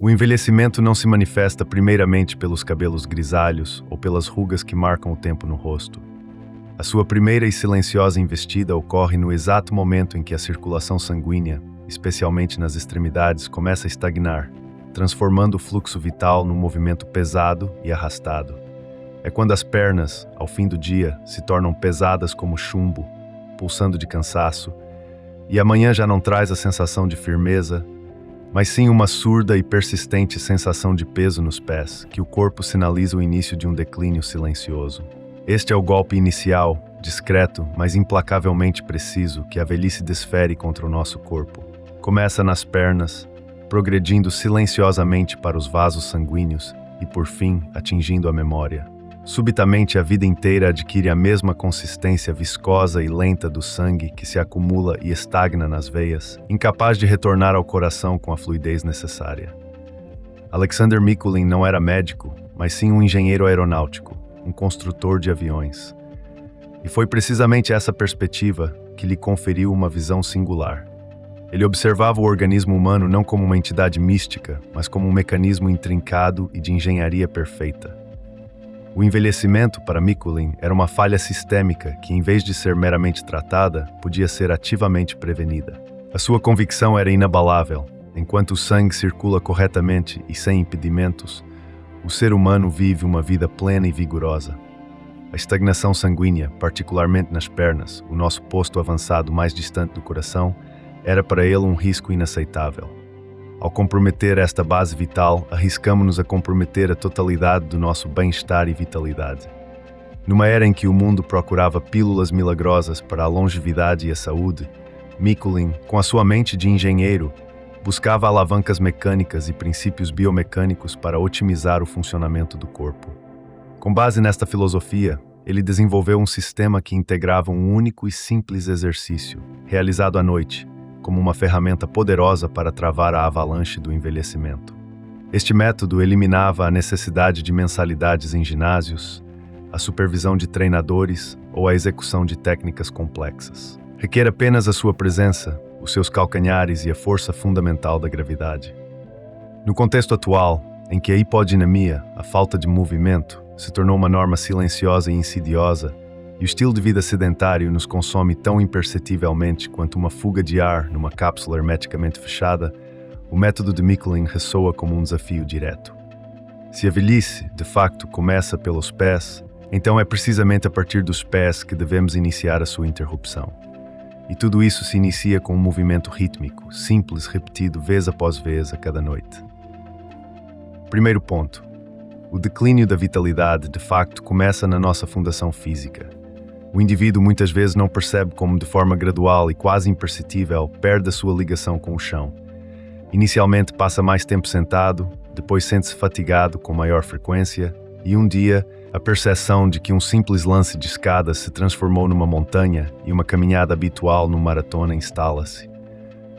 O envelhecimento não se manifesta primeiramente pelos cabelos grisalhos ou pelas rugas que marcam o tempo no rosto. A sua primeira e silenciosa investida ocorre no exato momento em que a circulação sanguínea, especialmente nas extremidades, começa a estagnar, transformando o fluxo vital num movimento pesado e arrastado. É quando as pernas, ao fim do dia, se tornam pesadas como chumbo, pulsando de cansaço, e a manhã já não traz a sensação de firmeza, mas sim uma surda e persistente sensação de peso nos pés, que o corpo sinaliza o início de um declínio silencioso. Este é o golpe inicial, discreto, mas implacavelmente preciso, que a velhice desfere contra o nosso corpo. Começa nas pernas, progredindo silenciosamente para os vasos sanguíneos e, por fim, atingindo a memória. Subitamente, a vida inteira adquire a mesma consistência viscosa e lenta do sangue que se acumula e estagna nas veias, incapaz de retornar ao coração com a fluidez necessária. Alexander Mikulin não era médico, mas sim um engenheiro aeronáutico, um construtor de aviões. E foi precisamente essa perspectiva que lhe conferiu uma visão singular. Ele observava o organismo humano não como uma entidade mística, mas como um mecanismo intrincado e de engenharia perfeita. O envelhecimento, para Mikulin, era uma falha sistêmica que, em vez de ser meramente tratada, podia ser ativamente prevenida. A sua convicção era inabalável. Enquanto o sangue circula corretamente e sem impedimentos, o ser humano vive uma vida plena e vigorosa. A estagnação sanguínea, particularmente nas pernas, o nosso posto avançado mais distante do coração, era para ele um risco inaceitável. Ao comprometer esta base vital, arriscamo-nos a comprometer a totalidade do nosso bem-estar e vitalidade. Numa era em que o mundo procurava pílulas milagrosas para a longevidade e a saúde, Mikulin, com a sua mente de engenheiro, buscava alavancas mecânicas e princípios biomecânicos para otimizar o funcionamento do corpo. Com base nesta filosofia, ele desenvolveu um sistema que integrava um único e simples exercício, realizado à noite, como uma ferramenta poderosa para travar a avalanche do envelhecimento. Este método eliminava a necessidade de mensalidades em ginásios, a supervisão de treinadores ou a execução de técnicas complexas. Requer apenas a sua presença, os seus calcanhares e a força fundamental da gravidade. No contexto atual, em que a hipodinamia, a falta de movimento, se tornou uma norma silenciosa e insidiosa, e o estilo de vida sedentário nos consome tão imperceptivelmente quanto uma fuga de ar numa cápsula hermeticamente fechada, o método de Mikulin ressoa como um desafio direto. Se a velhice, de facto, começa pelos pés, então é precisamente a partir dos pés que devemos iniciar a sua interrupção. E tudo isso se inicia com um movimento rítmico, simples, repetido vez após vez a cada noite. Primeiro ponto. O declínio da vitalidade, de facto, começa na nossa fundação física. O indivíduo muitas vezes não percebe como, de forma gradual e quase imperceptível, perde a sua ligação com o chão. Inicialmente passa mais tempo sentado, depois sente-se fatigado com maior frequência, e um dia, a percepção de que um simples lance de escada se transformou numa montanha e uma caminhada habitual numa maratona instala-se.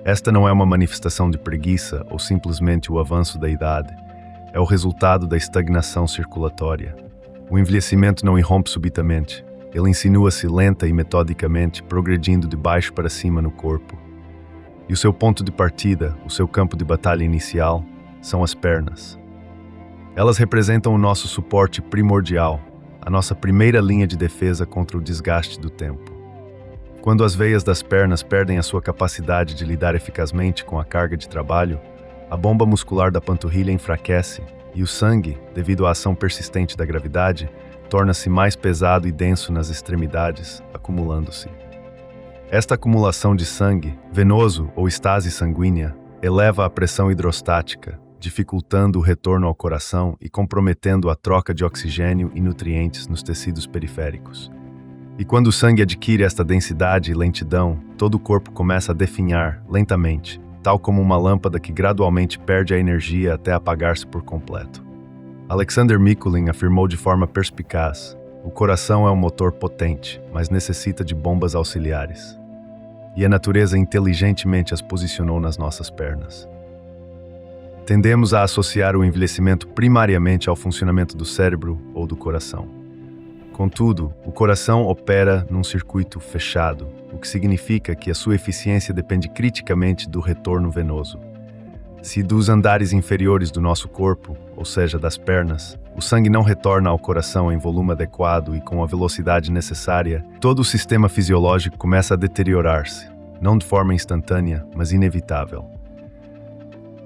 Esta não é uma manifestação de preguiça ou simplesmente o avanço da idade. É o resultado da estagnação circulatória. O envelhecimento não irrompe subitamente. Ele insinua-se lenta e metodicamente, progredindo de baixo para cima no corpo. E o seu ponto de partida, o seu campo de batalha inicial, são as pernas. Elas representam o nosso suporte primordial, a nossa primeira linha de defesa contra o desgaste do tempo. Quando as veias das pernas perdem a sua capacidade de lidar eficazmente com a carga de trabalho, a bomba muscular da panturrilha enfraquece e o sangue, devido à ação persistente da gravidade, torna-se mais pesado e denso nas extremidades, acumulando-se. Esta acumulação de sangue, venoso ou estase sanguínea, eleva a pressão hidrostática, dificultando o retorno ao coração e comprometendo a troca de oxigênio e nutrientes nos tecidos periféricos. E quando o sangue adquire esta densidade e lentidão, todo o corpo começa a definhar lentamente, tal como uma lâmpada que gradualmente perde a energia até apagar-se por completo. Alexander Mikulin afirmou de forma perspicaz: o coração é um motor potente, mas necessita de bombas auxiliares. E a natureza inteligentemente as posicionou nas nossas pernas. Tendemos a associar o envelhecimento primariamente ao funcionamento do cérebro ou do coração. Contudo, o coração opera num circuito fechado, o que significa que a sua eficiência depende criticamente do retorno venoso. Se dos andares inferiores do nosso corpo, ou seja, das pernas, o sangue não retorna ao coração em volume adequado e com a velocidade necessária, todo o sistema fisiológico começa a deteriorar-se, não de forma instantânea, mas inevitável.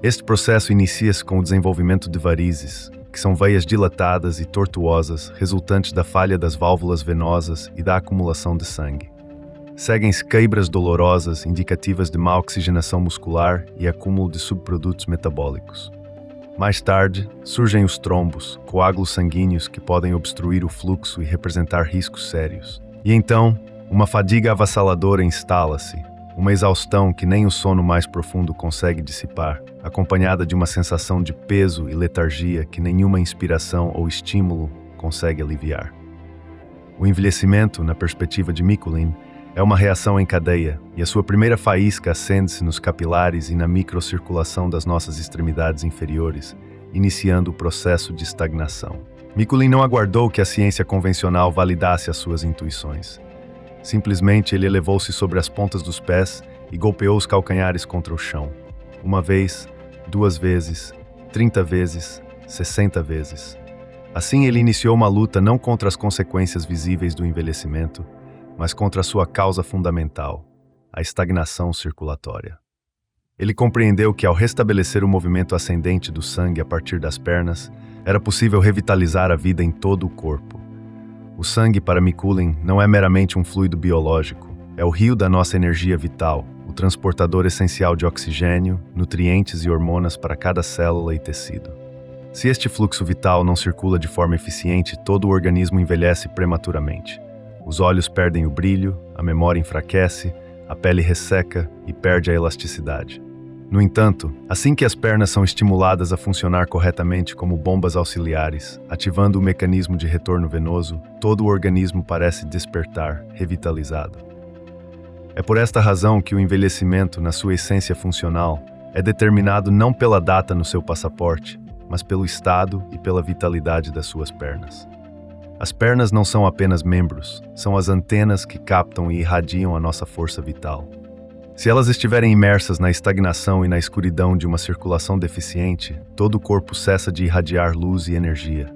Este processo inicia-se com o desenvolvimento de varizes, que são veias dilatadas e tortuosas, resultantes da falha das válvulas venosas e da acumulação de sangue. Seguem-se queibras dolorosas, indicativas de má oxigenação muscular e acúmulo de subprodutos metabólicos. Mais tarde, surgem os trombos, coágulos sanguíneos que podem obstruir o fluxo e representar riscos sérios. E então, uma fadiga avassaladora instala-se, uma exaustão que nem o sono mais profundo consegue dissipar, acompanhada de uma sensação de peso e letargia que nenhuma inspiração ou estímulo consegue aliviar. O envelhecimento, na perspectiva de Mikuláš, é uma reação em cadeia, e a sua primeira faísca acende-se nos capilares e na microcirculação das nossas extremidades inferiores, iniciando o processo de estagnação. Mikuláš não aguardou que a ciência convencional validasse as suas intuições. Simplesmente ele elevou-se sobre as pontas dos pés e golpeou os calcanhares contra o chão. 1 vez, 2 vezes, 30 vezes, 60 vezes. Assim ele iniciou uma luta não contra as consequências visíveis do envelhecimento, mas contra a sua causa fundamental, a estagnação circulatória. Ele compreendeu que ao restabelecer o movimento ascendente do sangue a partir das pernas, era possível revitalizar a vida em todo o corpo. O sangue para Mikuláš não é meramente um fluido biológico, é o rio da nossa energia vital, o transportador essencial de oxigênio, nutrientes e hormonas para cada célula e tecido. Se este fluxo vital não circula de forma eficiente, todo o organismo envelhece prematuramente. Os olhos perdem o brilho, a memória enfraquece, a pele resseca e perde a elasticidade. No entanto, assim que as pernas são estimuladas a funcionar corretamente como bombas auxiliares, ativando o mecanismo de retorno venoso, todo o organismo parece despertar, revitalizado. É por esta razão que o envelhecimento, na sua essência funcional, é determinado não pela data no seu passaporte, mas pelo estado e pela vitalidade das suas pernas. As pernas não são apenas membros, são as antenas que captam e irradiam a nossa força vital. Se elas estiverem imersas na estagnação e na escuridão de uma circulação deficiente, todo o corpo cessa de irradiar luz e energia.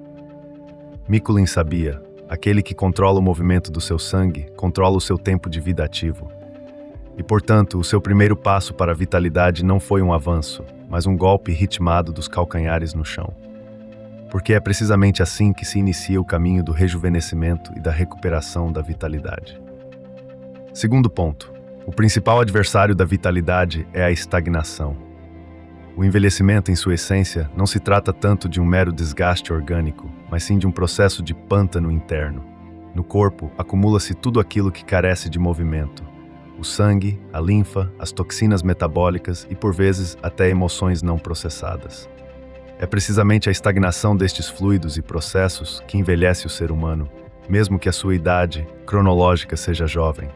Mikuláš sabia, aquele que controla o movimento do seu sangue, controla o seu tempo de vida ativo. E, portanto, o seu primeiro passo para a vitalidade não foi um avanço, mas um golpe ritmado dos calcanhares no chão. Porque é precisamente assim que se inicia o caminho do rejuvenescimento e da recuperação da vitalidade. Segundo ponto, o principal adversário da vitalidade é a estagnação. O envelhecimento, em sua essência, não se trata tanto de um mero desgaste orgânico, mas sim de um processo de pântano interno. No corpo, acumula-se tudo aquilo que carece de movimento. O sangue, a linfa, as toxinas metabólicas e, por vezes, até emoções não processadas. É precisamente a estagnação destes fluidos e processos que envelhece o ser humano, mesmo que a sua idade cronológica seja jovem.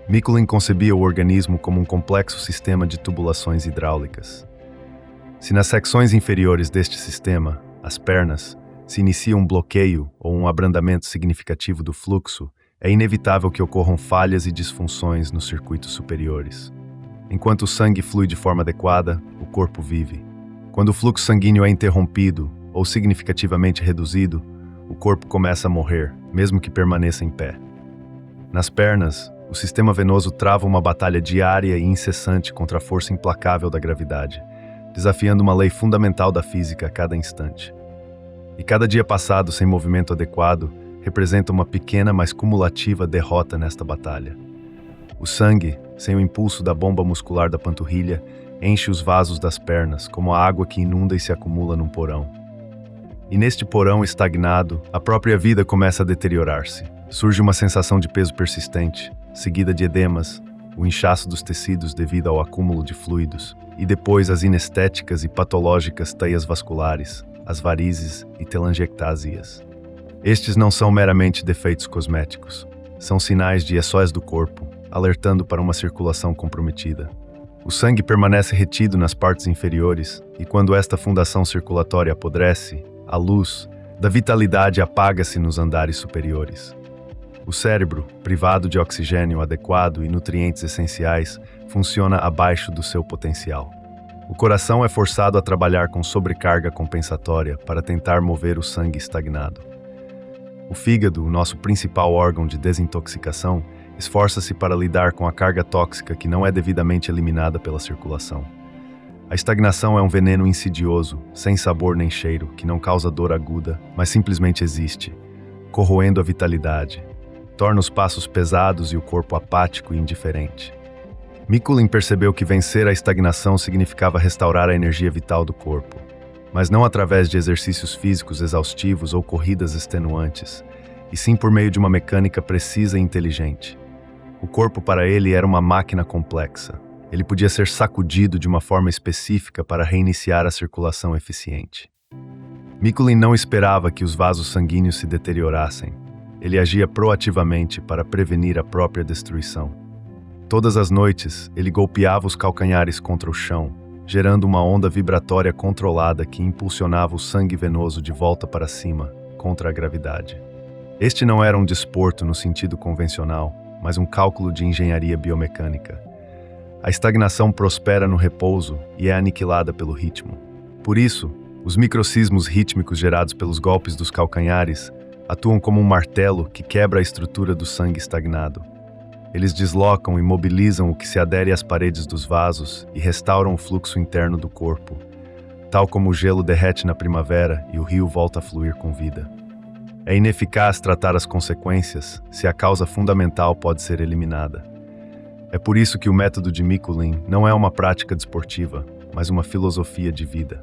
Mikuláš concebia o organismo como um complexo sistema de tubulações hidráulicas. Se nas secções inferiores deste sistema, as pernas, se inicia um bloqueio ou um abrandamento significativo do fluxo, é inevitável que ocorram falhas e disfunções nos circuitos superiores. Enquanto o sangue flui de forma adequada, o corpo vive. Quando o fluxo sanguíneo é interrompido ou significativamente reduzido, o corpo começa a morrer, mesmo que permaneça em pé. Nas pernas, o sistema venoso trava uma batalha diária e incessante contra a força implacável da gravidade, desafiando uma lei fundamental da física a cada instante. E cada dia passado sem movimento adequado representa uma pequena, mas cumulativa derrota nesta batalha. O sangue, sem o impulso da bomba muscular da panturrilha, enche os vasos das pernas, como a água que inunda e se acumula num porão. E neste porão estagnado, a própria vida começa a deteriorar-se. Surge uma sensação de peso persistente, seguida de edemas, o inchaço dos tecidos devido ao acúmulo de fluidos, e depois as inestéticas e patológicas teias vasculares, as varizes e telangiectasias. Estes não são meramente defeitos cosméticos, são sinais de ESOs do corpo, alertando para uma circulação comprometida. O sangue permanece retido nas partes inferiores, e quando esta fundação circulatória apodrece, a luz da vitalidade apaga-se nos andares superiores. O cérebro, privado de oxigênio adequado e nutrientes essenciais, funciona abaixo do seu potencial. O coração é forçado a trabalhar com sobrecarga compensatória para tentar mover o sangue estagnado. O fígado, o nosso principal órgão de desintoxicação, esforça-se para lidar com a carga tóxica que não é devidamente eliminada pela circulação. A estagnação é um veneno insidioso, sem sabor nem cheiro, que não causa dor aguda, mas simplesmente existe, corroendo a vitalidade. Torna os passos pesados e o corpo apático e indiferente. Mikuláš percebeu que vencer a estagnação significava restaurar a energia vital do corpo, mas não através de exercícios físicos exaustivos ou corridas extenuantes, e sim por meio de uma mecânica precisa e inteligente. O corpo para ele era uma máquina complexa. Ele podia ser sacudido de uma forma específica para reiniciar a circulação eficiente. Mikuláš não esperava que os vasos sanguíneos se deteriorassem. Ele agia proativamente para prevenir a própria destruição. Todas as noites, ele golpeava os calcanhares contra o chão, gerando uma onda vibratória controlada que impulsionava o sangue venoso de volta para cima, contra a gravidade. Este não era um desporto no sentido convencional, mas um cálculo de engenharia biomecânica. A estagnação prospera no repouso e é aniquilada pelo ritmo. Por isso, os microcismos rítmicos gerados pelos golpes dos calcanhares atuam como um martelo que quebra a estrutura do sangue estagnado. Eles deslocam e mobilizam o que se adere às paredes dos vasos e restauram o fluxo interno do corpo, tal como o gelo derrete na primavera e o rio volta a fluir com vida. É ineficaz tratar as consequências se a causa fundamental pode ser eliminada. É por isso que o método de Mikuláš não é uma prática desportiva, mas uma filosofia de vida.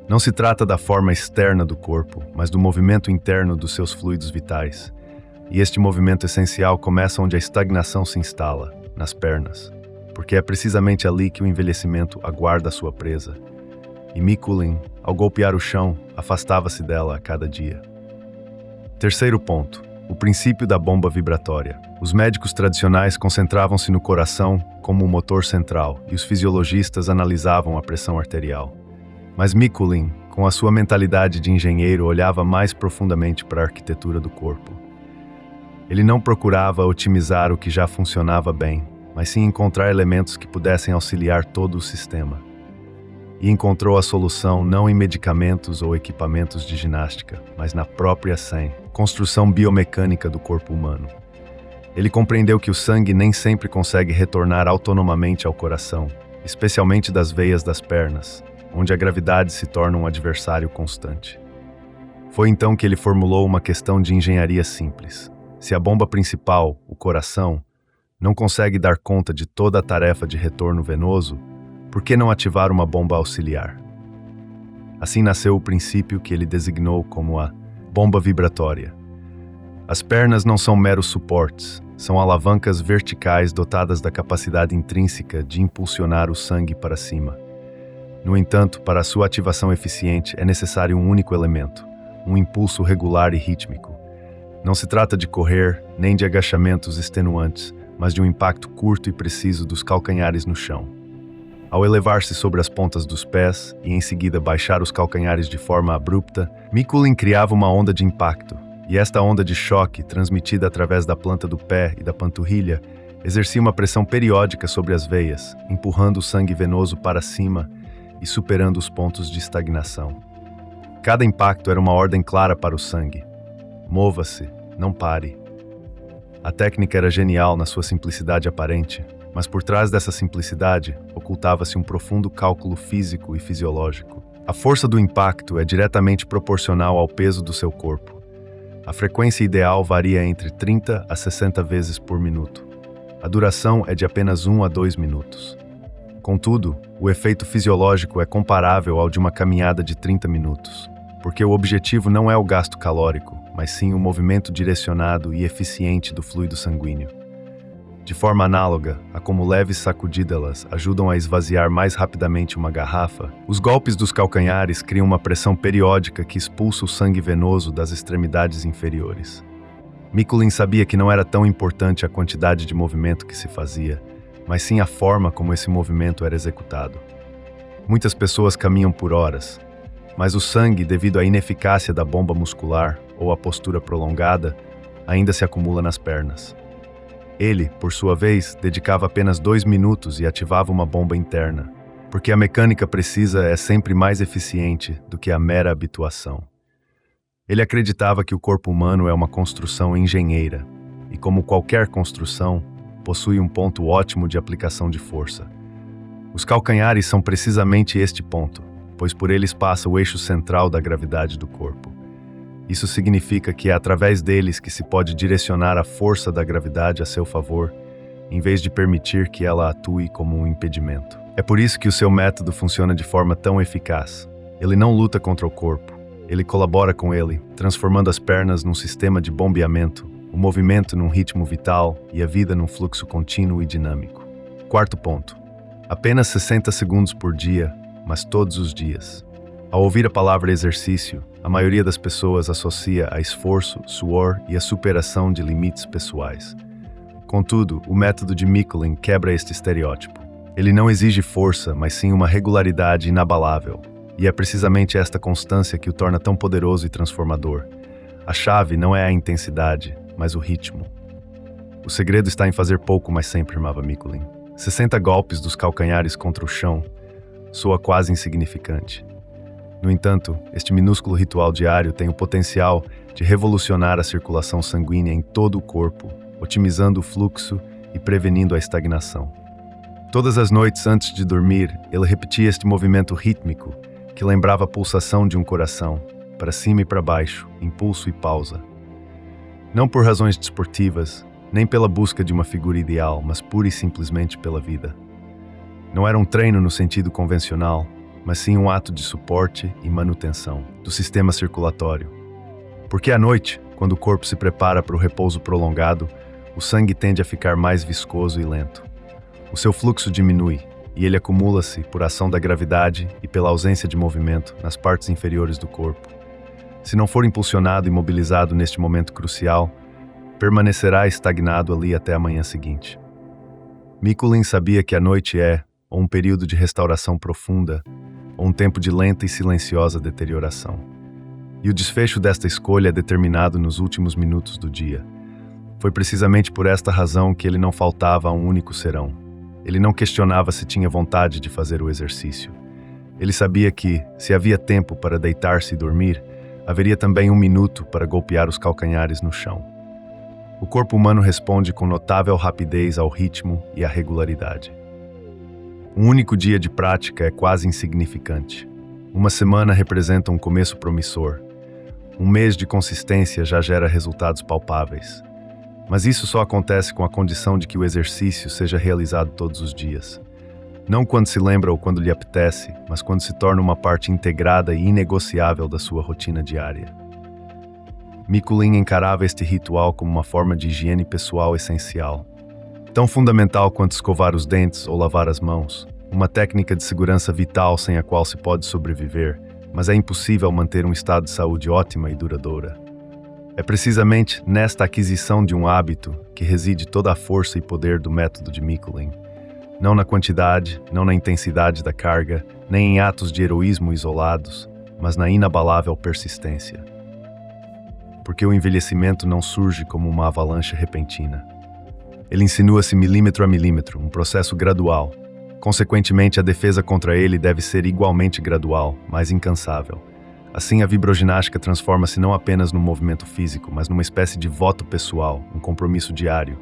Não se trata da forma externa do corpo, mas do movimento interno dos seus fluidos vitais. E este movimento essencial começa onde a estagnação se instala, nas pernas, porque é precisamente ali que o envelhecimento aguarda a sua presa. E Mikuláš, ao golpear o chão, afastava-se dela a cada dia. Terceiro ponto, o princípio da bomba vibratória. Os médicos tradicionais concentravam-se no coração como o motor central e os fisiologistas analisavam a pressão arterial. Mas Mikuláš, com a sua mentalidade de engenheiro, olhava mais profundamente para a arquitetura do corpo. Ele não procurava otimizar o que já funcionava bem, mas sim encontrar elementos que pudessem auxiliar todo o sistema. E encontrou a solução não em medicamentos ou equipamentos de ginástica, mas na própria construção biomecânica do corpo humano. Ele compreendeu que o sangue nem sempre consegue retornar autonomamente ao coração, especialmente das veias das pernas, onde a gravidade se torna um adversário constante. Foi então que ele formulou uma questão de engenharia simples. Se a bomba principal, o coração, não consegue dar conta de toda a tarefa de retorno venoso, por que não ativar uma bomba auxiliar? Assim nasceu o princípio que ele designou como a bomba vibratória. As pernas não são meros suportes, são alavancas verticais dotadas da capacidade intrínseca de impulsionar o sangue para cima. No entanto, para a sua ativação eficiente é necessário um único elemento, um impulso regular e rítmico. Não se trata de correr, nem de agachamentos extenuantes, mas de um impacto curto e preciso dos calcanhares no chão. Ao elevar-se sobre as pontas dos pés e em seguida baixar os calcanhares de forma abrupta, Mikuláš criava uma onda de impacto, e esta onda de choque, transmitida através da planta do pé e da panturrilha, exercia uma pressão periódica sobre as veias, empurrando o sangue venoso para cima e superando os pontos de estagnação. Cada impacto era uma ordem clara para o sangue. Mova-se, não pare. A técnica era genial na sua simplicidade aparente, mas por trás dessa simplicidade ocultava-se um profundo cálculo físico e fisiológico. A força do impacto é diretamente proporcional ao peso do seu corpo. A frequência ideal varia entre 30 a 60 vezes por minuto. A duração é de apenas 1 a 2 minutos. Contudo, o efeito fisiológico é comparável ao de uma caminhada de 30 minutos, porque o objetivo não é o gasto calórico, mas sim o movimento direcionado e eficiente do fluido sanguíneo. De forma análoga a como leves sacudidas ajudam a esvaziar mais rapidamente uma garrafa, os golpes dos calcanhares criam uma pressão periódica que expulsa o sangue venoso das extremidades inferiores. Mikuláš sabia que não era tão importante a quantidade de movimento que se fazia, mas sim a forma como esse movimento era executado. Muitas pessoas caminham por horas, mas o sangue, devido à ineficácia da bomba muscular ou à postura prolongada, ainda se acumula nas pernas. Ele, por sua vez, dedicava apenas 2 minutos e ativava uma bomba interna. Porque a mecânica precisa é sempre mais eficiente do que a mera habituação. Ele acreditava que o corpo humano é uma construção engenheira e, como qualquer construção, possui um ponto ótimo de aplicação de força. Os calcanhares são precisamente este ponto, pois por eles passa o eixo central da gravidade do corpo. Isso significa que é através deles que se pode direcionar a força da gravidade a seu favor, em vez de permitir que ela atue como um impedimento. É por isso que o seu método funciona de forma tão eficaz. Ele não luta contra o corpo, ele colabora com ele, transformando as pernas num sistema de bombeamento, o movimento num ritmo vital e a vida num fluxo contínuo e dinâmico. Quarto ponto. Apenas 60 segundos por dia, mas todos os dias. Ao ouvir a palavra exercício, a maioria das pessoas associa a esforço, suor e a superação de limites pessoais. Contudo, o método de Mikuláš quebra este estereótipo. Ele não exige força, mas sim uma regularidade inabalável. E é precisamente esta constância que o torna tão poderoso e transformador. A chave não é a intensidade, mas o ritmo. O segredo está em fazer pouco, mas sempre, afirmava Mikuláš. 60 golpes dos calcanhares contra o chão soa quase insignificante. No entanto, este minúsculo ritual diário tem o potencial de revolucionar a circulação sanguínea em todo o corpo, otimizando o fluxo e prevenindo a estagnação. Todas as noites antes de dormir, ele repetia este movimento rítmico que lembrava a pulsação de um coração, para cima e para baixo, impulso e pausa. Não por razões desportivas, nem pela busca de uma figura ideal, mas pura e simplesmente pela vida. Não era um treino no sentido convencional, mas sim um ato de suporte e manutenção do sistema circulatório. Porque à noite, quando o corpo se prepara para o repouso prolongado, o sangue tende a ficar mais viscoso e lento. O seu fluxo diminui, e ele acumula-se por ação da gravidade e pela ausência de movimento nas partes inferiores do corpo. Se não for impulsionado e mobilizado neste momento crucial, permanecerá estagnado ali até a manhã seguinte. Mikuláš sabia que a noite é, ou um período de restauração profunda, ou um tempo de lenta e silenciosa deterioração. E o desfecho desta escolha é determinado nos últimos minutos do dia. Foi precisamente por esta razão que ele não faltava a um único serão. Ele não questionava se tinha vontade de fazer o exercício. Ele sabia que, se havia tempo para deitar-se e dormir, haveria também um minuto para golpear os calcanhares no chão. O corpo humano responde com notável rapidez ao ritmo e à regularidade. Um único dia de prática é quase insignificante. Uma semana representa um começo promissor. Um mês de consistência já gera resultados palpáveis. Mas isso só acontece com a condição de que o exercício seja realizado todos os dias. Não quando se lembra ou quando lhe apetece, mas quando se torna uma parte integrada e inegociável da sua rotina diária. Mikuláš encarava este ritual como uma forma de higiene pessoal essencial. Tão fundamental quanto escovar os dentes ou lavar as mãos, uma técnica de segurança vital sem a qual se pode sobreviver, mas é impossível manter um estado de saúde ótima e duradoura. É precisamente nesta aquisição de um hábito que reside toda a força e poder do método de Mikuláš. Não na quantidade, não na intensidade da carga, nem em atos de heroísmo isolados, mas na inabalável persistência. Porque o envelhecimento não surge como uma avalanche repentina. Ele insinua-se milímetro a milímetro, um processo gradual. Consequentemente, a defesa contra ele deve ser igualmente gradual, mas incansável. Assim, a vibroginástica transforma-se não apenas num movimento físico, mas numa espécie de voto pessoal, um compromisso diário,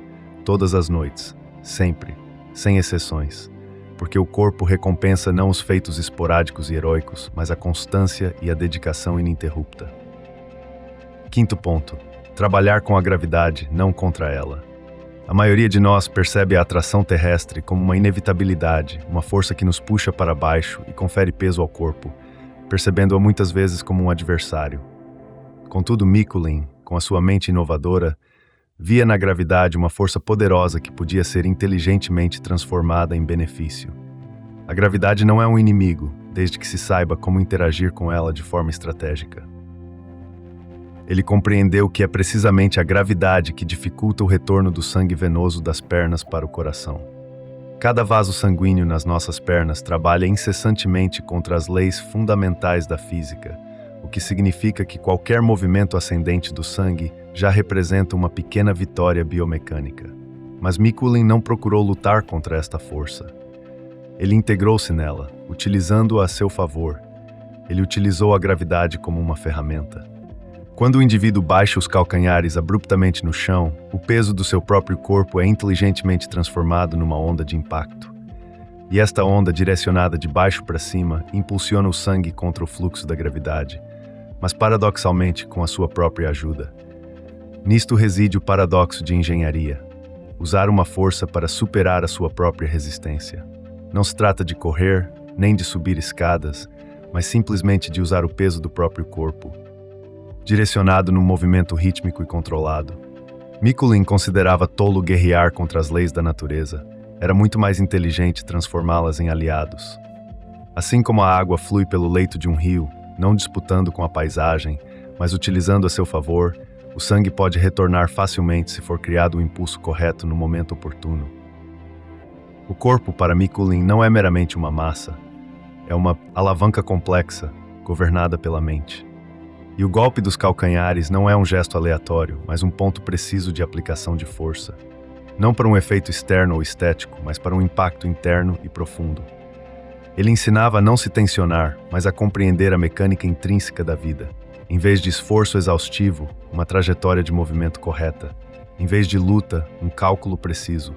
todas as noites, sempre, sem exceções. Porque o corpo recompensa não os feitos esporádicos e heróicos, mas a constância e a dedicação ininterrupta. Quinto ponto. Trabalhar com a gravidade, não contra ela. A maioria de nós percebe a atração terrestre como uma inevitabilidade, uma força que nos puxa para baixo e confere peso ao corpo, percebendo-a muitas vezes como um adversário. Contudo, Mikuláš, com a sua mente inovadora, via na gravidade uma força poderosa que podia ser inteligentemente transformada em benefício. A gravidade não é um inimigo, desde que se saiba como interagir com ela de forma estratégica. Ele compreendeu que é precisamente a gravidade que dificulta o retorno do sangue venoso das pernas para o coração. Cada vaso sanguíneo nas nossas pernas trabalha incessantemente contra as leis fundamentais da física, o que significa que qualquer movimento ascendente do sangue já representa uma pequena vitória biomecânica. Mas Mikuláš não procurou lutar contra esta força. Ele integrou-se nela, utilizando-a a seu favor. Ele utilizou a gravidade como uma ferramenta. Quando o indivíduo baixa os calcanhares abruptamente no chão, o peso do seu próprio corpo é inteligentemente transformado numa onda de impacto. E esta onda, direcionada de baixo para cima, impulsiona o sangue contra o fluxo da gravidade, mas paradoxalmente com a sua própria ajuda. Nisto reside o paradoxo de engenharia: usar uma força para superar a sua própria resistência. Não se trata de correr, nem de subir escadas, mas simplesmente de usar o peso do próprio corpo, direcionado num movimento rítmico e controlado. Mikuláš considerava tolo guerrear contra as leis da natureza. Era muito mais inteligente transformá-las em aliados. Assim como a água flui pelo leito de um rio, não disputando com a paisagem, mas utilizando a seu favor, o sangue pode retornar facilmente se for criado o impulso correto no momento oportuno. O corpo, para Mikuláš, não é meramente uma massa. É uma alavanca complexa, governada pela mente. E o golpe dos calcanhares não é um gesto aleatório, mas um ponto preciso de aplicação de força. Não para um efeito externo ou estético, mas para um impacto interno e profundo. Ele ensinava a não se tensionar, mas a compreender a mecânica intrínseca da vida. Em vez de esforço exaustivo, uma trajetória de movimento correta. Em vez de luta, um cálculo preciso.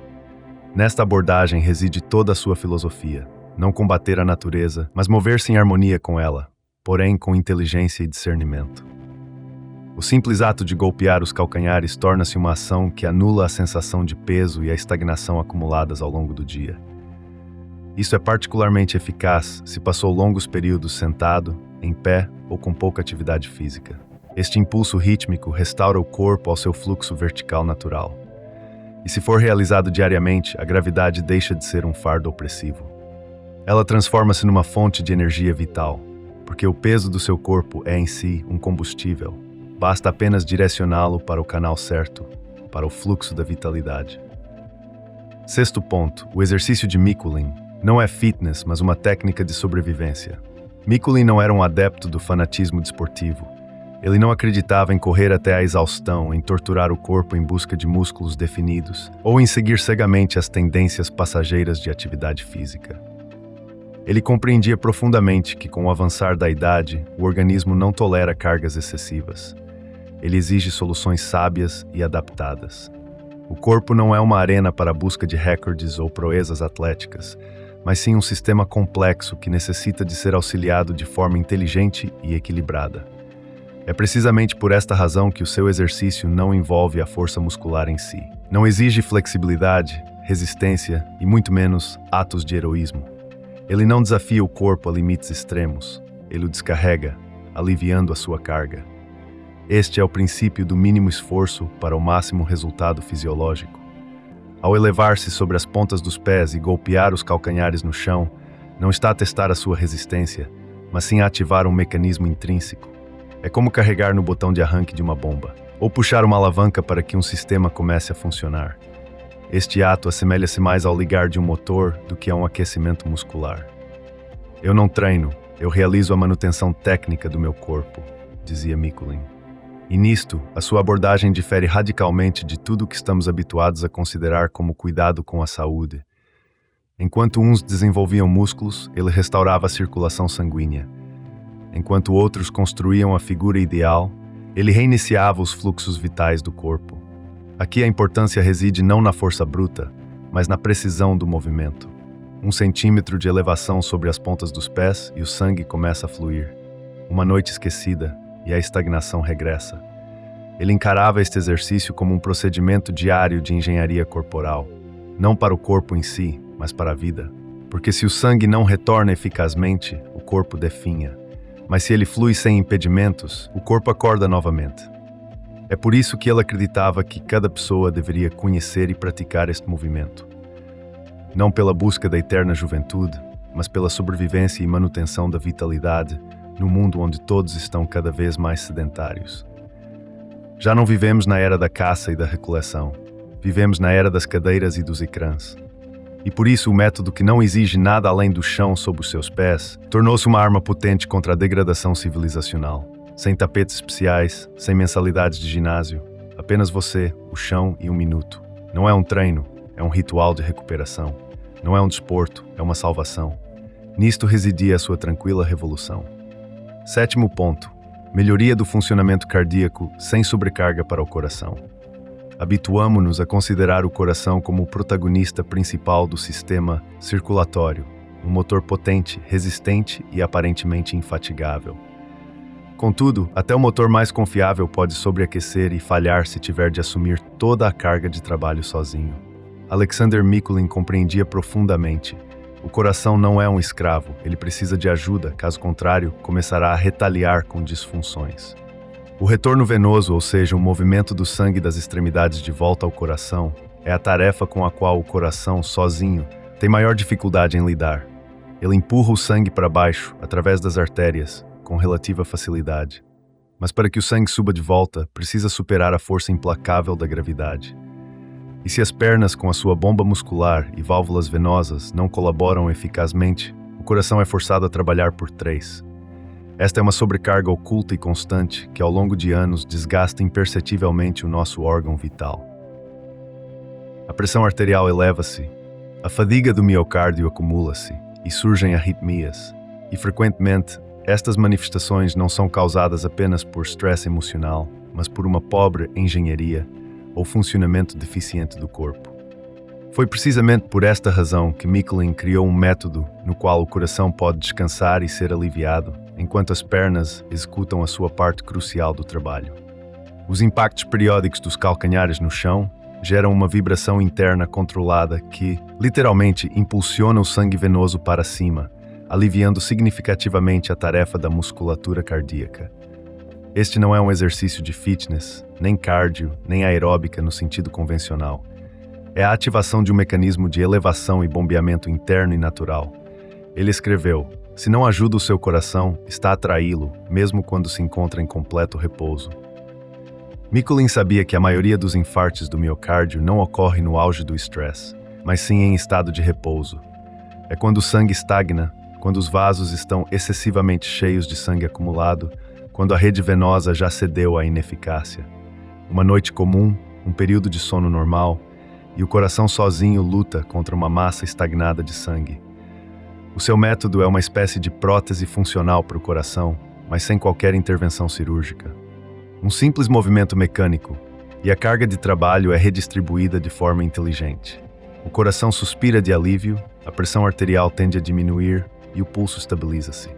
Nesta abordagem reside toda a sua filosofia. Não combater a natureza, mas mover-se em harmonia com ela, porém com inteligência e discernimento. O simples ato de golpear os calcanhares torna-se uma ação que anula a sensação de peso e a estagnação acumuladas ao longo do dia. Isso é particularmente eficaz se passou longos períodos sentado, em pé ou com pouca atividade física. Este impulso rítmico restaura o corpo ao seu fluxo vertical natural. E se for realizado diariamente, a gravidade deixa de ser um fardo opressivo. Ela transforma-se numa fonte de energia vital, porque o peso do seu corpo é em si um combustível. Basta apenas direcioná-lo para o canal certo, para o fluxo da vitalidade. Sexto ponto, o exercício de Mikuláš não é fitness, mas uma técnica de sobrevivência. Mikuláš não era um adepto do fanatismo desportivo. Ele não acreditava em correr até a exaustão, em torturar o corpo em busca de músculos definidos, ou em seguir cegamente as tendências passageiras de atividade física. Ele compreendia profundamente que, com o avançar da idade, o organismo não tolera cargas excessivas. Ele exige soluções sábias e adaptadas. O corpo não é uma arena para a busca de recordes ou proezas atléticas, mas sim um sistema complexo que necessita de ser auxiliado de forma inteligente e equilibrada. É precisamente por esta razão que o seu exercício não envolve a força muscular em si. Não exige flexibilidade, resistência e muito menos atos de heroísmo. Ele não desafia o corpo a limites extremos. Ele o descarrega, aliviando a sua carga. Este é o princípio do mínimo esforço para o máximo resultado fisiológico. Ao elevar-se sobre as pontas dos pés e golpear os calcanhares no chão, não está a testar a sua resistência, mas sim a ativar um mecanismo intrínseco. É como carregar no botão de arranque de uma bomba, ou puxar uma alavanca para que um sistema comece a funcionar. Este ato assemelha-se mais ao ligar de um motor do que a um aquecimento muscular. Eu não treino, eu realizo a manutenção técnica do meu corpo, dizia Mikuláš. E nisto, a sua abordagem difere radicalmente de tudo o que estamos habituados a considerar como cuidado com a saúde. Enquanto uns desenvolviam músculos, ele restaurava a circulação sanguínea. Enquanto outros construíam a figura ideal, ele reiniciava os fluxos vitais do corpo. Aqui a importância reside não na força bruta, mas na precisão do movimento. 1 centímetro de elevação sobre as pontas dos pés e o sangue começa a fluir. Uma noite esquecida, e a estagnação regressa. Ele encarava este exercício como um procedimento diário de engenharia corporal, não para o corpo em si, mas para a vida. Porque se o sangue não retorna eficazmente, o corpo definha. Mas se ele flui sem impedimentos, o corpo acorda novamente. É por isso que ele acreditava que cada pessoa deveria conhecer e praticar este movimento. Não pela busca da eterna juventude, mas pela sobrevivência e manutenção da vitalidade, num mundo onde todos estão cada vez mais sedentários. Já não vivemos na era da caça e da recoleção. Vivemos na era das cadeiras e dos ecrãs. E por isso o método que não exige nada além do chão sob os seus pés tornou-se uma arma potente contra a degradação civilizacional. Sem tapetes especiais, sem mensalidades de ginásio, apenas você, o chão e 1 minuto. Não é um treino, é um ritual de recuperação. não é um desporto, é uma salvação. Nisto residia a sua tranquila revolução. 7º ponto. Melhoria do funcionamento cardíaco sem sobrecarga para o coração. Habituamo-nos a considerar o coração como o protagonista principal do sistema circulatório, um motor potente, resistente e aparentemente infatigável. Contudo, até o motor mais confiável pode sobreaquecer e falhar se tiver de assumir toda a carga de trabalho sozinho. Alexander Mikulin compreendia profundamente. O coração não é um escravo, ele precisa de ajuda, caso contrário, começará a retaliar com disfunções. O retorno venoso, ou seja, o movimento do sangue das extremidades de volta ao coração, é a tarefa com a qual o coração, sozinho, tem maior dificuldade em lidar. Ele empurra o sangue para baixo, através das artérias, com relativa facilidade. Mas para que o sangue suba de volta, precisa superar a força implacável da gravidade. E se as pernas, com a sua bomba muscular e válvulas venosas, não colaboram eficazmente, o coração é forçado a trabalhar por 3. Esta é uma sobrecarga oculta e constante que, ao longo de anos, desgasta imperceptivelmente o nosso órgão vital. A pressão arterial eleva-se, a fadiga do miocárdio acumula-se e surgem arritmias. E, frequentemente, estas manifestações não são causadas apenas por estresse emocional, mas por uma pobre engenharia ou funcionamento deficiente do corpo. Foi precisamente por esta razão que Mikulin criou um método no qual o coração pode descansar e ser aliviado, enquanto as pernas executam a sua parte crucial do trabalho. Os impactos periódicos dos calcanhares no chão geram uma vibração interna controlada que, literalmente, impulsiona o sangue venoso para cima, aliviando significativamente a tarefa da musculatura cardíaca. Este não é um exercício de fitness, nem cardio, nem aeróbica no sentido convencional. É a ativação de um mecanismo de elevação e bombeamento interno e natural. Ele escreveu: se não ajuda o seu coração, está a traí-lo, mesmo quando se encontra em completo repouso. Mikulin sabia que a maioria dos infartos do miocárdio não ocorre no auge do estresse, mas sim em estado de repouso. É quando o sangue estagna, quando os vasos estão excessivamente cheios de sangue acumulado, quando a rede venosa já cedeu à ineficácia. Uma noite comum, um período de sono normal, e o coração sozinho luta contra uma massa estagnada de sangue. O seu método é uma espécie de prótese funcional para o coração, mas sem qualquer intervenção cirúrgica. Um simples movimento mecânico, e a carga de trabalho é redistribuída de forma inteligente. O coração suspira de alívio, a pressão arterial tende a diminuir e o pulso estabiliza-se.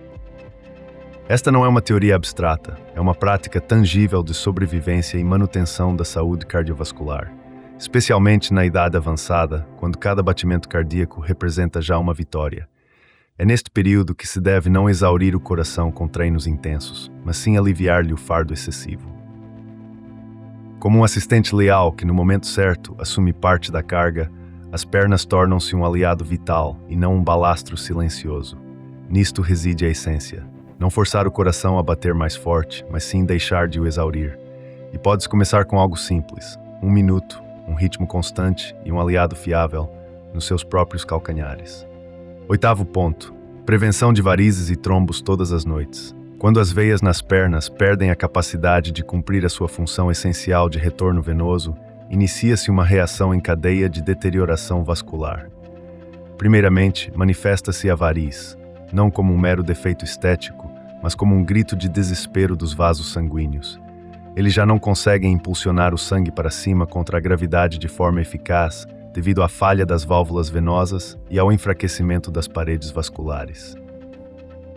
Esta não é uma teoria abstrata, é uma prática tangível de sobrevivência e manutenção da saúde cardiovascular, especialmente na idade avançada, quando cada batimento cardíaco representa já uma vitória. É neste período que se deve não exaurir o coração com treinos intensos, mas sim aliviar-lhe o fardo excessivo. Como um assistente leal que, no momento certo, assume parte da carga, as pernas tornam-se um aliado vital e não um balastro silencioso. Nisto reside a essência. Não forçar o coração a bater mais forte, mas sim deixar de o exaurir. E podes começar com algo simples: 1 minuto, um ritmo constante e um aliado fiável nos seus próprios calcanhares. 8º ponto. Prevenção de varizes e trombos todas as noites. Quando as veias nas pernas perdem a capacidade de cumprir a sua função essencial de retorno venoso, inicia-se uma reação em cadeia de deterioração vascular. Primeiramente, manifesta-se a variz, não como um mero defeito estético, mas como um grito de desespero dos vasos sanguíneos. Eles já não conseguem impulsionar o sangue para cima contra a gravidade de forma eficaz, devido à falha das válvulas venosas e ao enfraquecimento das paredes vasculares.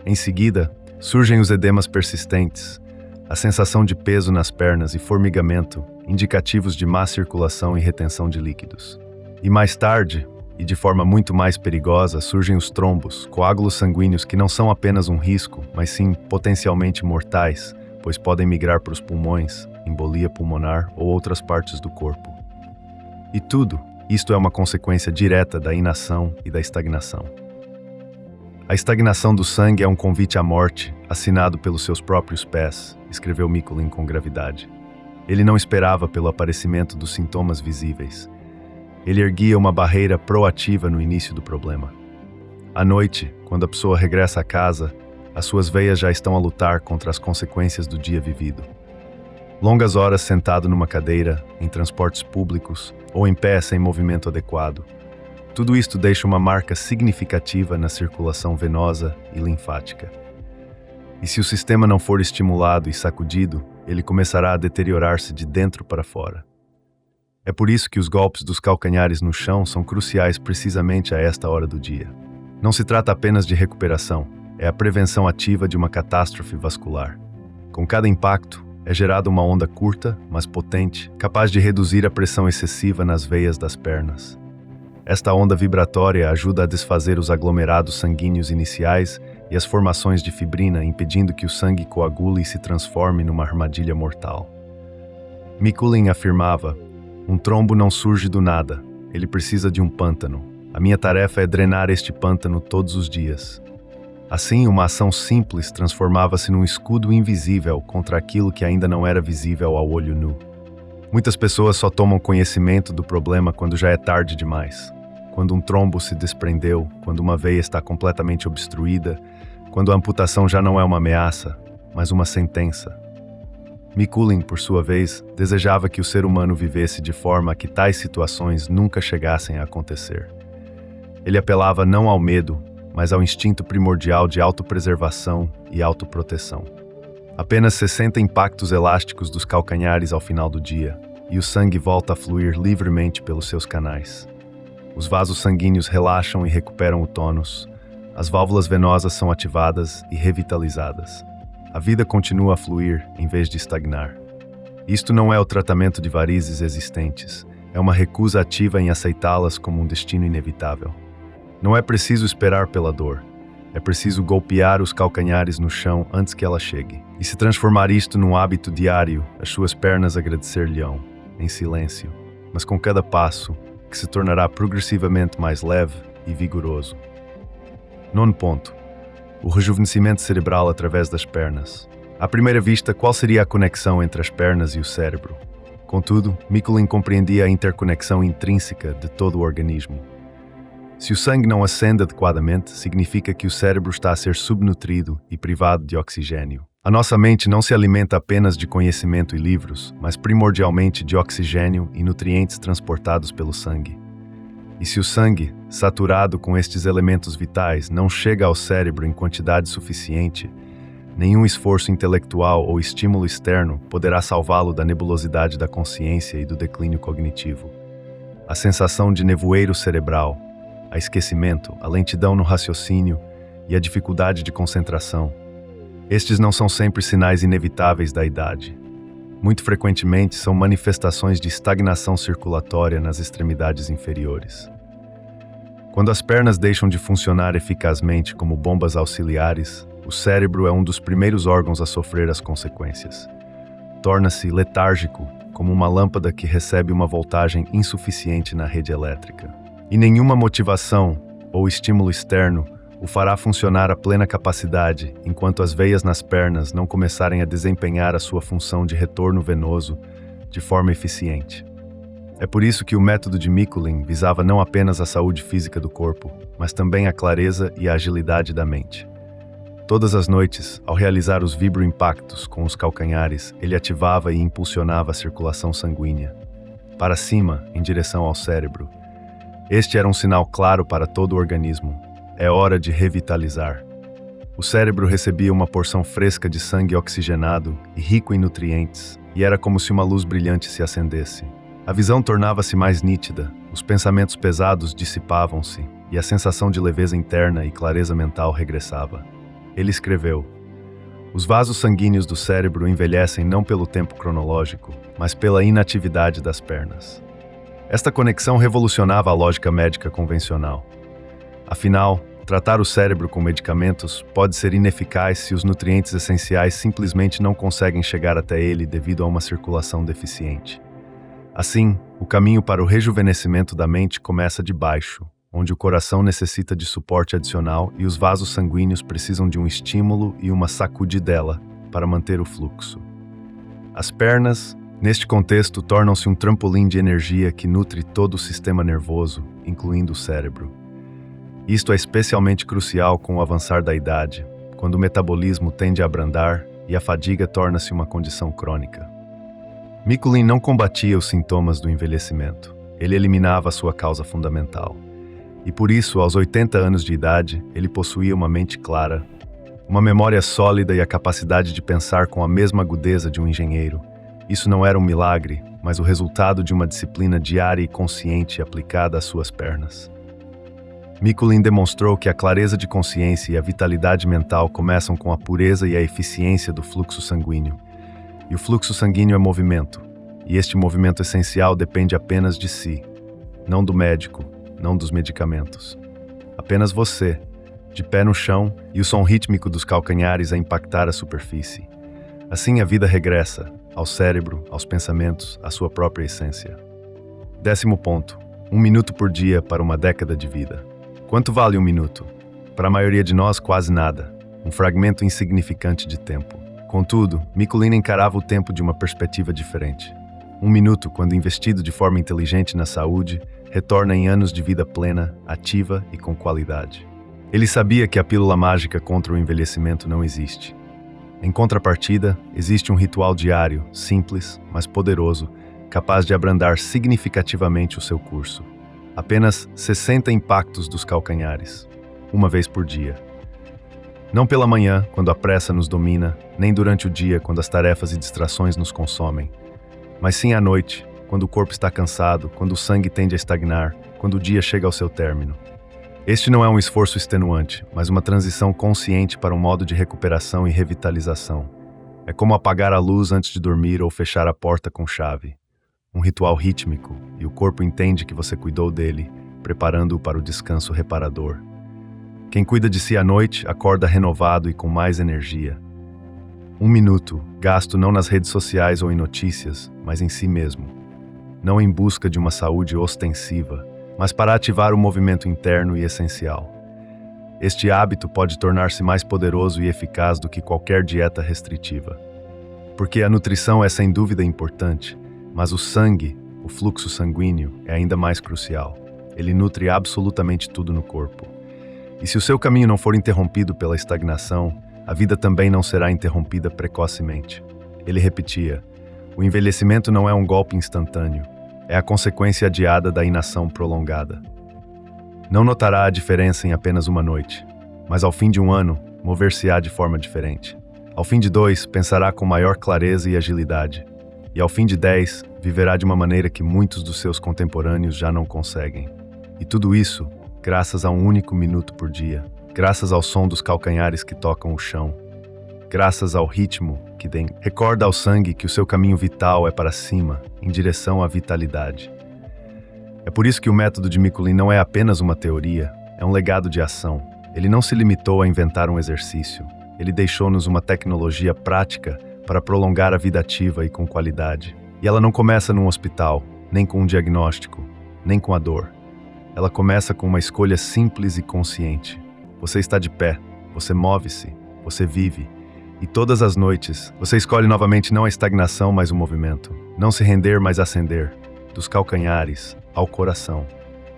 Em seguida, surgem os edemas persistentes, a sensação de peso nas pernas e formigamento, indicativos de má circulação e retenção de líquidos. E mais tarde, e de forma muito mais perigosa, surgem os trombos, coágulos sanguíneos que não são apenas um risco, mas sim potencialmente mortais, pois podem migrar para os pulmões, embolia pulmonar ou outras partes do corpo. E isto é uma consequência direta da inação e da estagnação. A estagnação do sangue é um convite à morte, assinado pelos seus próprios pés, escreveu Mikulin com gravidade. Ele não esperava pelo aparecimento dos sintomas visíveis. Ele erguia uma barreira proativa no início do problema. À noite, quando a pessoa regressa a casa, as suas veias já estão a lutar contra as consequências do dia vivido. Longas horas sentado numa cadeira, em transportes públicos ou em pé sem movimento adequado. Tudo isto deixa uma marca significativa na circulação venosa e linfática. E se o sistema não for estimulado e sacudido, ele começará a deteriorar-se de dentro para fora. É por isso que os golpes dos calcanhares no chão são cruciais precisamente a esta hora do dia. Não se trata apenas de recuperação, é a prevenção ativa de uma catástrofe vascular. Com cada impacto, é gerada uma onda curta, mas potente, capaz de reduzir a pressão excessiva nas veias das pernas. Esta onda vibratória ajuda a desfazer os aglomerados sanguíneos iniciais e as formações de fibrina, impedindo que o sangue coagule e se transforme numa armadilha mortal. Mikuláš afirmava: "Um trombo não surge do nada, ele precisa de um pântano. A minha tarefa é drenar este pântano todos os dias." Assim, uma ação simples transformava-se num escudo invisível contra aquilo que ainda não era visível ao olho nu. Muitas pessoas só tomam conhecimento do problema quando já é tarde demais. Quando um trombo se desprendeu, quando uma veia está completamente obstruída, quando a amputação já não é uma ameaça, mas uma sentença. Mikuláš, por sua vez, desejava que o ser humano vivesse de forma a que tais situações nunca chegassem a acontecer. Ele apelava não ao medo, mas ao instinto primordial de autopreservação e autoproteção. Apenas 60 impactos elásticos dos calcanhares ao final do dia, e o sangue volta a fluir livremente pelos seus canais. Os vasos sanguíneos relaxam e recuperam o tônus, as válvulas venosas são ativadas e revitalizadas. A vida continua a fluir em vez de estagnar. Isto não é o tratamento de varizes existentes, é uma recusa ativa em aceitá-las como um destino inevitável. Não é preciso esperar pela dor, é preciso golpear os calcanhares no chão antes que ela chegue. E se transformar isto num hábito diário, as suas pernas agradecer-lhe-ão, em silêncio, mas com cada passo, que se tornará progressivamente mais leve e vigoroso. 9º ponto. O rejuvenescimento cerebral através das pernas. À primeira vista, qual seria a conexão entre as pernas e o cérebro? Contudo, Mikuláš compreendia a interconexão intrínseca de todo o organismo. Se o sangue não ascende adequadamente, significa que o cérebro está a ser subnutrido e privado de oxigênio. A nossa mente não se alimenta apenas de conhecimento e livros, mas primordialmente de oxigênio e nutrientes transportados pelo sangue. E se o sangue, saturado com estes elementos vitais, não chega ao cérebro em quantidade suficiente, nenhum esforço intelectual ou estímulo externo poderá salvá-lo da nebulosidade da consciência e do declínio cognitivo. A sensação de nevoeiro cerebral, a esquecimento, a lentidão no raciocínio e a dificuldade de concentração. Estes não são sempre sinais inevitáveis da idade. Muito frequentemente são manifestações de estagnação circulatória nas extremidades inferiores. Quando as pernas deixam de funcionar eficazmente como bombas auxiliares, o cérebro é um dos primeiros órgãos a sofrer as consequências. Torna-se letárgico, como uma lâmpada que recebe uma voltagem insuficiente na rede elétrica. E nenhuma motivação ou estímulo externo o fará funcionar a plena capacidade enquanto as veias nas pernas não começarem a desempenhar a sua função de retorno venoso de forma eficiente. É por isso que o método de Mikuláš visava não apenas a saúde física do corpo, mas também a clareza e a agilidade da mente. Todas as noites, ao realizar os vibroimpactos com os calcanhares, ele ativava e impulsionava a circulação sanguínea para cima, em direção ao cérebro. Este era um sinal claro para todo o organismo. É hora de revitalizar. O cérebro recebia uma porção fresca de sangue oxigenado e rico em nutrientes, e era como se uma luz brilhante se acendesse. A visão tornava-se mais nítida, os pensamentos pesados dissipavam-se, e a sensação de leveza interna e clareza mental regressava. Ele escreveu: "Os vasos sanguíneos do cérebro envelhecem não pelo tempo cronológico, mas pela inatividade das pernas." Esta conexão revolucionava a lógica médica convencional. Afinal, tratar o cérebro com medicamentos pode ser ineficaz se os nutrientes essenciais simplesmente não conseguem chegar até ele devido a uma circulação deficiente. Assim, o caminho para o rejuvenescimento da mente começa de baixo, onde o coração necessita de suporte adicional e os vasos sanguíneos precisam de um estímulo e uma sacudidela para manter o fluxo. As pernas, neste contexto, tornam-se um trampolim de energia que nutre todo o sistema nervoso, incluindo o cérebro. Isto é especialmente crucial com o avançar da idade, quando o metabolismo tende a abrandar e a fadiga torna-se uma condição crônica. Mikuláš não combatia os sintomas do envelhecimento, ele eliminava a sua causa fundamental. E por isso, aos 80 anos de idade, ele possuía uma mente clara, uma memória sólida e a capacidade de pensar com a mesma agudeza de um engenheiro. Isso não era um milagre, mas o resultado de uma disciplina diária e consciente aplicada às suas pernas. Mikuláš demonstrou que a clareza de consciência e a vitalidade mental começam com a pureza e a eficiência do fluxo sanguíneo. E o fluxo sanguíneo é movimento, e este movimento essencial depende apenas de si, não do médico, não dos medicamentos. Apenas você, de pé no chão e o som rítmico dos calcanhares a impactar a superfície. Assim a vida regressa, ao cérebro, aos pensamentos, à sua própria essência. 10º ponto. 1 minuto por dia para uma década de vida. Quanto vale 1 minuto? Para a maioria de nós, quase nada. Um fragmento insignificante de tempo. Contudo, Mikuláš encarava o tempo de uma perspectiva diferente. 1 minuto, quando investido de forma inteligente na saúde, retorna em anos de vida plena, ativa e com qualidade. Ele sabia que a pílula mágica contra o envelhecimento não existe. Em contrapartida, existe um ritual diário, simples, mas poderoso, capaz de abrandar significativamente o seu curso. Apenas 60 impactos dos calcanhares, uma vez por dia. Não pela manhã, quando a pressa nos domina, nem durante o dia, quando as tarefas e distrações nos consomem, mas sim à noite, quando o corpo está cansado, quando o sangue tende a estagnar, quando o dia chega ao seu término. Este não é um esforço extenuante, mas uma transição consciente para um modo de recuperação e revitalização. É como apagar a luz antes de dormir ou fechar a porta com chave. Um ritual rítmico, e o corpo entende que você cuidou dele, preparando-o para o descanso reparador. Quem cuida de si à noite acorda renovado e com mais energia. 1 minuto, gasto não nas redes sociais ou em notícias, mas em si mesmo. Não em busca de uma saúde ostensiva, mas para ativar o movimento interno e essencial. Este hábito pode tornar-se mais poderoso e eficaz do que qualquer dieta restritiva. Porque a nutrição é sem dúvida importante, mas o sangue, o fluxo sanguíneo, é ainda mais crucial. Ele nutre absolutamente tudo no corpo. E se o seu caminho não for interrompido pela estagnação, a vida também não será interrompida precocemente. Ele repetia: o envelhecimento não é um golpe instantâneo, é a consequência adiada da inação prolongada. Não notará a diferença em apenas uma noite, mas ao fim de 1 ano, mover-se-á de forma diferente. Ao fim de 2, pensará com maior clareza e agilidade. E ao fim de 10, viverá de uma maneira que muitos dos seus contemporâneos já não conseguem. E tudo isso, graças a 1 único minuto por dia, graças ao som dos calcanhares que tocam o chão, graças ao ritmo que recorda ao sangue que o seu caminho vital é para cima, em direção à vitalidade. É por isso que o método de Mikuláš não é apenas uma teoria, é um legado de ação. Ele não se limitou a inventar um exercício, ele deixou-nos uma tecnologia prática para prolongar a vida ativa e com qualidade. E ela não começa num hospital, nem com um diagnóstico, nem com a dor. Ela começa com uma escolha simples e consciente. Você está de pé, você move-se, você vive. E todas as noites, você escolhe novamente não a estagnação, mas o movimento. Não se render, mas ascender. Dos calcanhares ao coração.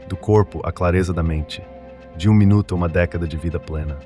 Do corpo à clareza da mente. De 1 minuto a uma década de vida plena.